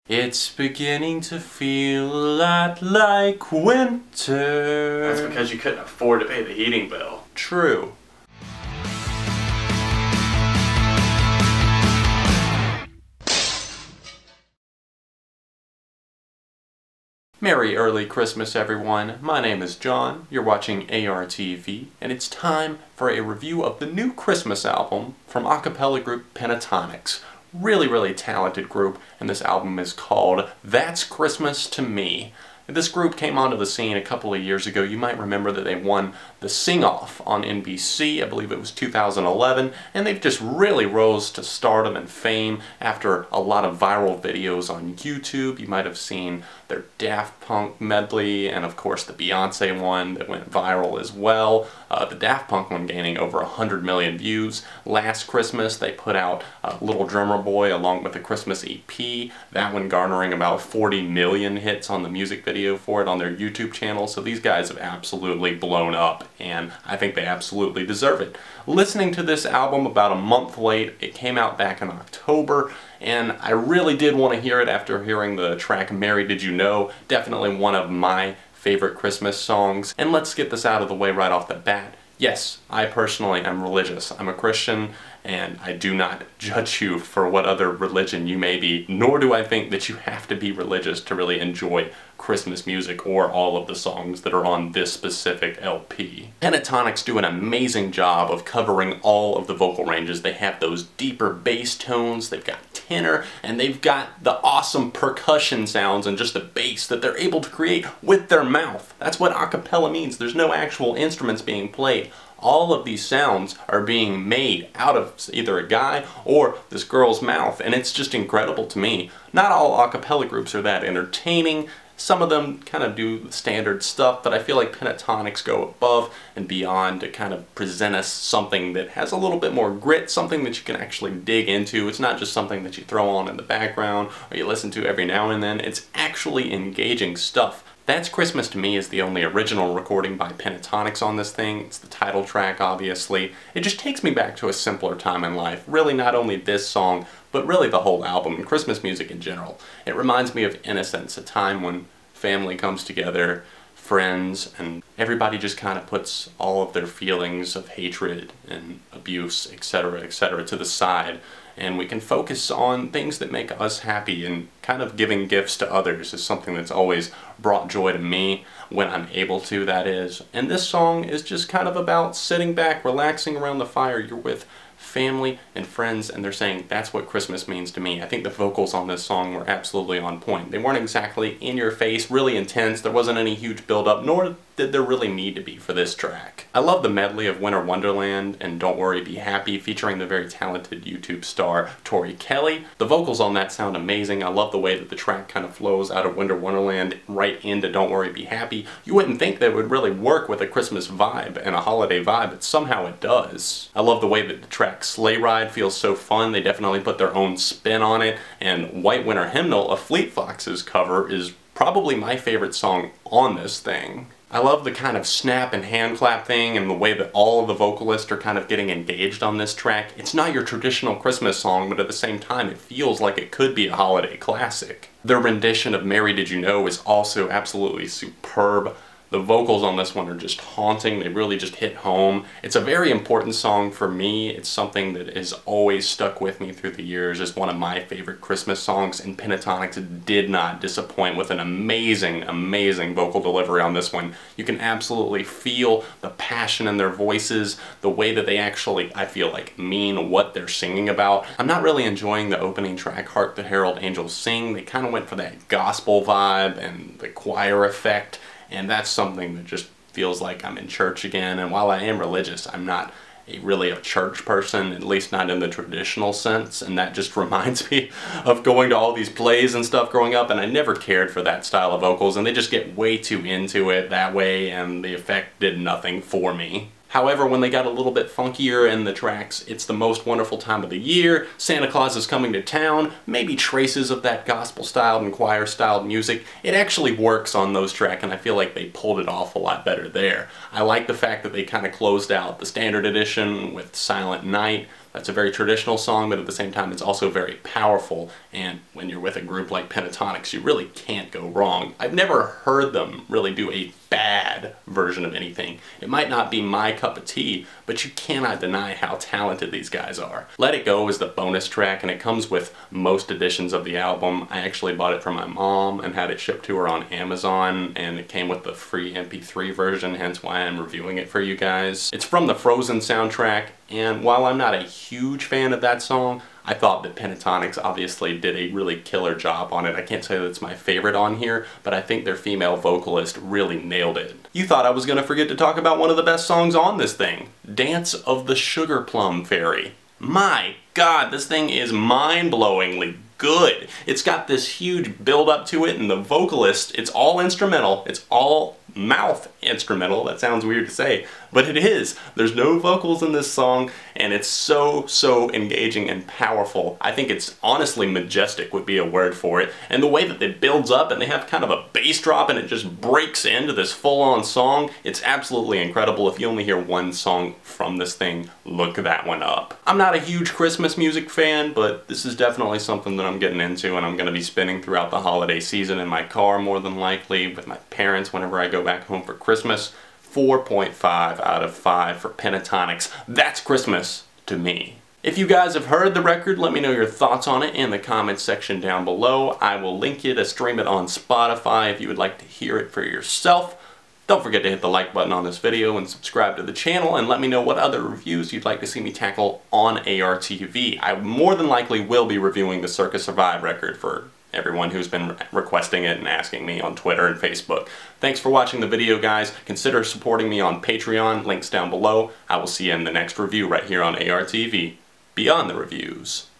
It's beginning to feel a lot like winter. That's because you couldn't afford to pay the heating bill. True. Merry early Christmas, everyone. My name is John. You're watching ARTV, and it's time for a review of the new Christmas album from a cappella group Pentatonix. Really talented group, and this album is called That's Christmas to Me. This group came onto the scene a couple of years ago. You might remember that they won the Sing-Off on NBC, I believe it was 2011, and they've just really rose to stardom and fame after a lot of viral videos on YouTube. You might have seen their Daft Punk medley, and of course the Beyonce one that went viral as well. The Daft Punk one gaining over 100 million views. Last Christmas they put out Little Drummer Boy along with a Christmas EP, that one garnering about 40 million hits on the music video for it on their YouTube channel, so these guys have absolutely blown up, and I think they absolutely deserve it. Listening to this album about a month late, it came out back in October, and I really did want to hear it after hearing the track Mary Did You Know, definitely one of my favorite Christmas songs. And let's get this out of the way right off the bat. Yes, I personally am religious. I'm a Christian, and I do not judge you for what other religion you may be, nor do I think that you have to be religious to really enjoy Christmas music or all of the songs that are on this specific LP. Pentatonix do an amazing job of covering all of the vocal ranges. They have those deeper bass tones, they've got tenor, and they've got the awesome percussion sounds and just the bass that they're able to create with their mouth. That's what a cappella means. There's no actual instruments being played. All of these sounds are being made out of either a guy or this girl's mouth, and it's just incredible to me. Not all a cappella groups are that entertaining. Some of them kind of do the standard stuff, but I feel like Pentatonix go above and beyond to kind of present us something that has a little bit more grit, something that you can actually dig into. It's not just something that you throw on in the background or you listen to every now and then. It's actually engaging stuff. That's Christmas to Me is the only original recording by Pentatonix on this thing. It's the title track, obviously. It just takes me back to a simpler time in life. Really, not only this song, but really the whole album and Christmas music in general. It reminds me of innocence, a time when family comes together, friends, and everybody just kind of puts all of their feelings of hatred and abuse, etc., to the side, and we can focus on things that make us happy, and kind of giving gifts to others is something that's always brought joy to me, when I'm able to, that is. And this song is just kind of about sitting back, relaxing around the fire. You're with family and friends, and they're saying, that's what Christmas means to me. I think the vocals on this song were absolutely on point. They weren't exactly in your face, really intense. There wasn't any huge build-up, nor did there really need to be for this track. I love the medley of Winter Wonderland and Don't Worry Be Happy, featuring the very talented YouTube star Tori Kelly. The vocals on that sound amazing. I love the way that the track kind of flows out of Winter Wonderland right into Don't Worry Be Happy. You wouldn't think that would really work with a Christmas vibe and a holiday vibe, but somehow it does. I love the way that the track Sleigh Ride feels so fun. They definitely put their own spin on it, and White Winter Hymnal, a Fleet Foxes cover, is probably my favorite song on this thing. I love the kind of snap and hand clap thing and the way that all of the vocalists are kind of getting engaged on this track. It's not your traditional Christmas song, but at the same time it feels like it could be a holiday classic. Their rendition of Mary Did You Know is also absolutely superb. The vocals on this one are just haunting. They really just hit home. It's a very important song for me. It's something that has always stuck with me through the years. It's one of my favorite Christmas songs, and Pentatonix did not disappoint with an amazing vocal delivery on this one. You can absolutely feel the passion in their voices, the way that they actually, I feel like, mean what they're singing about. I'm not really enjoying the opening track, Hark, the Herald Angels Sing. They kind of went for that gospel vibe and the choir effect. And that's something that just feels like I'm in church again. And while I am religious, I'm not really a church person, at least not in the traditional sense. And that just reminds me of going to all these plays and stuff growing up, and I never cared for that style of vocals, and they just get way too into it that way, and the effect did nothing for me. However, when they got a little bit funkier in the tracks, It's the Most Wonderful Time of the Year, Santa Claus is Coming to Town, maybe traces of that gospel-styled and choir-styled music, it actually works on those tracks, and I feel like they pulled it off a lot better there. I like the fact that they kind of closed out the standard edition with Silent Night. That's a very traditional song, but at the same time it's also very powerful, and when you're with a group like Pentatonix, you really can't go wrong. I've never heard them really do a bad version of anything. It might not be my cup of tea, but you cannot deny how talented these guys are. Let It Go is the bonus track, and it comes with most editions of the album. I actually bought it from my mom and had it shipped to her on Amazon, and it came with the free MP3 version, hence why I'm reviewing it for you guys. It's from the Frozen soundtrack, and while I'm not a huge fan of that song, I thought that Pentatonix obviously did a really killer job on it. I can't say that it's my favorite on here, but I think their female vocalist really nailed it. You thought I was going to forget to talk about one of the best songs on this thing, Dance of the Sugar Plum Fairy. My God, this thing is mind-blowingly good. It's got this huge build-up to it, and the vocalist, it's all instrumental, it's all mouth instrumental. That sounds weird to say, but it is. There's no vocals in this song, and it's so engaging and powerful. I think it's honestly majestic would be a word for it, and the way that it builds up and they have kind of a bass drop and it just breaks into this full-on song, it's absolutely incredible. If you only hear one song from this thing, look that one up. I'm not a huge Christmas music fan, but this is definitely something that I'm getting into, and I'm going to be spinning throughout the holiday season in my car more than likely with my parents whenever I go back home for Christmas. 4.5 out of 5 for Pentatonix. That's Christmas to me. If you guys have heard the record, let me know your thoughts on it in the comments section down below. I will link you to stream it on Spotify if you would like to hear it for yourself. Don't forget to hit the like button on this video and subscribe to the channel, and let me know what other reviews you'd like to see me tackle on ARTV. I more than likely will be reviewing the Circa Survive record for everyone who's been requesting it and asking me on Twitter and Facebook. Thanks for watching the video, guys. Consider supporting me on Patreon, links down below. I will see you in the next review right here on ARTV. Beyond the Reviews.